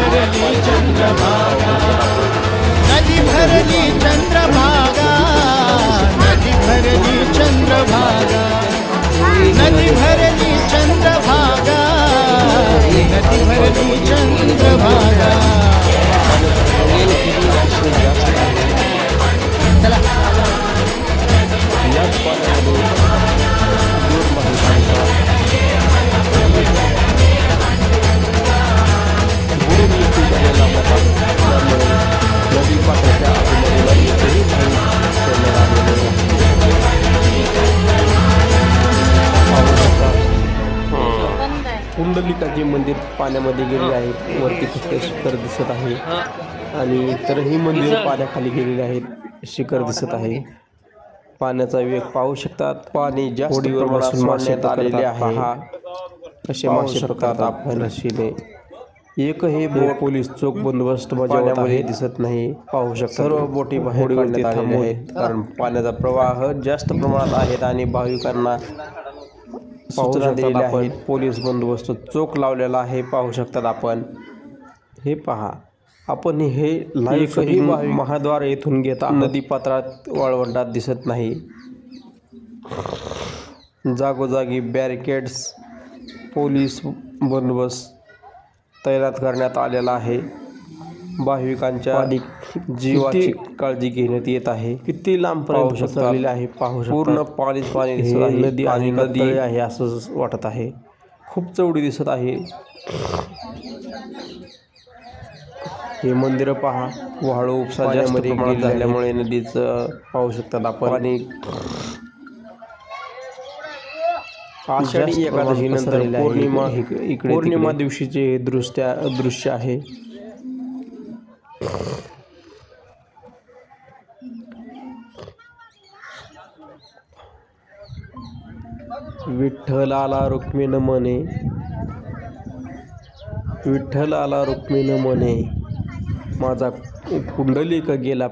भरली चंद्रभागा, नदी भरली चंद्रभागा, नदी भरली चंद्रभागा, नदी भरली चंद्रभागा, नदी भरली चंद्रभागा. चला याच पाण्यामध्ये दोन माणसांचा बुडून मृत्यू झालेला होता. त्यामुळे नदी पात्राच्या आजूबाजूला एकही पाणी सोडण्यात आलेले कुंडलिकाचे मंदिर पाण्यामध्ये गेलेले आहे. वरती फक्त शिखर दिसत आहे आणि इतरही मंदिर पाण्याखाली गेलेले आहेत. शिखर दिसत आहे. पाण्याचा वेग पाहू शकतात. पाणी जास्त प्रमाणात सोडण्यात आलेले आहे. कसे मासे पकडतात आपण रशीने. एकही बोट पोलीस चोख बंदोबस्त पाण्यामध्ये दिसत नाही. पाहू शकता सर्व बोटी बाहेर काढण्यात आलेल्या आहेत कारण पाण्याचा प्रवाह जास्त प्रमाणात आहेत आणि भाविकांना सूचना दिलेल्या आहेत. पोलीस बंदोबस्त चोख लावलेला आहे. पाहू शकतात आपण. हे पहा आपण हे एकही महाद्वार येथून घेता नदी पात्रात वाळवंटात दिसत नाही. जागोजागी बॅरिकेड्स पोलीस बंदोबस्त तैनात करण्यात आलेला आहे. भाविकांच्या जीवाची काळजी घेण्यात येत आहे. किती लांबपर्यंत पसरलेले आहे पाहू शकता. पूर्ण पाणीच पाणी दिसत आहे. नदी आणि नदी आहे असं वाटत आहे. खूप चौडी दिसत आहे. हे मंदिर पहा. वाळू उपसा जास्त प्रमाणात झाल्यामुळे नदीचं पाहू शकतात आपण. आणि आषाढी एकादशी नंतर पौर्णिमा इकडे पौर्णिमा दिवशीचे दृश्य आहे. विठ्ठल आला रुक्मिणी म्हणे, विठ्ठल आला रुक्मिणी म्हणे, माझा कुंडलिक गेला